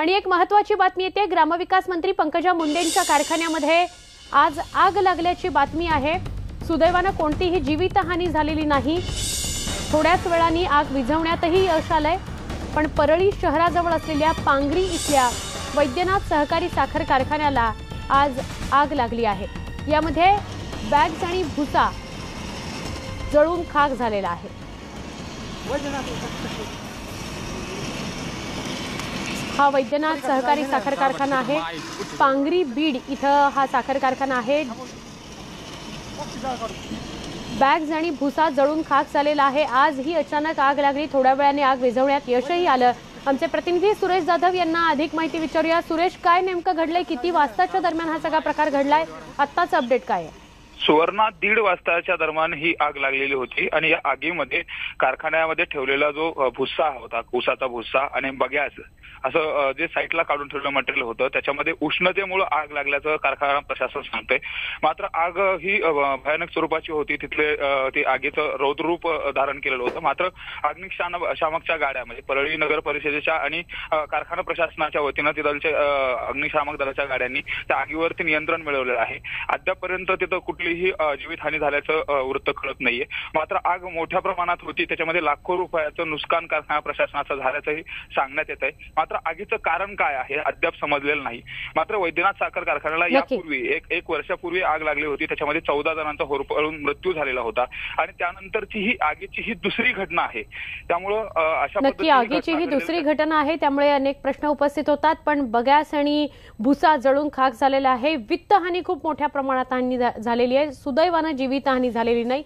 आणि एक महत्त्वाची बातमी येते। ग्रामविकास मंत्री पंकजा मुंडेंच्या कारखान्यामध्ये आज आग लागल्याची बातमी आहे। सुदैवाने कोणतीही जीवितहानी झालेली नाही। थोड्याच वेळाने आग विझवण्यातही यश आलंय। पण परळी शहराजवळ असलेल्या पांगरी इथल्या वैद्यनाथ सहकारी साखर कारखान्याला आज आग लागली आहे। यामध्ये बॅग्स आणि भुसा जळून खाक झालेला आहे। हा वैद्यनाथ सहकारी साखर कारखाना आहे। पांगरी बीड इथं हा साखर कारखाना आहे। बॅग्स आणि भुसा जळून खाक झालेला आहे। आज ही अचानक आग लागली। थोड्या वेळाने आग विझवण्यात यशही आलं। आमचे प्रतिनिधी सुरेश जाधव यांना अधिक माहिती विचारूया। सुरेश, काय नेमकं घडलंय? किती वाजताच्या दरम्यान हा सगळा प्रकार घडलाय? आत्ताच अपडेट काय आहे? सुवर्णा 1:30 वाजताच्या दरम्यान ही आग लागलेली होती आणि या आगीमध्ये कारखान्यामध्ये ठेवलेला जो भुस्सा होता, ऊसाचा भुस्सा आणि बगॅस असं जे साईडला काढून ठेवलेलं मटेरियल होतं, त्याच्यामध्ये उष्णतेमुळे आग लागल्याचं कारखाना प्रशासन सांगतंय। मात्र आग ही भयानक स्वरूपाची होती। तिथले ते आगीचं रौद्ररूप धारण केलेलं होतं। मात्र अग्निशामकच्या गाड्या म्हणजे परळी नगर परिषदेच्या आणि कारखाना प्रशासनाच्या वतीनं तिथलच्या अग्निशामक दलाच्या गाड्यांनी त्या आगीवरती नियंत्रण मिळवलेलं आहे। अद्यापर्यंत तिथं कुठलीही जीवितहानी झाल्याचं वृत्त कळत नाहीये। मात्र आग मोठ्या प्रमाणात होती, त्याच्यामध्ये लाखो रुपयाचं नुकसान कारखाना प्रशासनाचं झाल्याचंही सांगण्यात येत आहे। मात्र आगीचं कारण काय आहे अद्याप समजलेलं नाही। मात्र वैद्यनाथ साखर कारखान्याला यापूर्वी एक वर्षापूर्वी आग लागली होती। त्याच्यामध्ये 14 जणांचा होरपळून मृत्यू झालेला होता आणि त्यानंतरची ही आगीची ही दुसरी घटना आहे। त्यामुळं अशा नक्की आगीची ही दुसरी घटना आहे। त्यामुळे अनेक प्रश्न उपस्थित होतात। पण बगॅस आणि भुसा जळून खाक झालेला आहे। वित्तहानी खूप मोठ्या प्रमाणात झालेली आहे। सुदैवाने जीवितहानी झालेली नाही।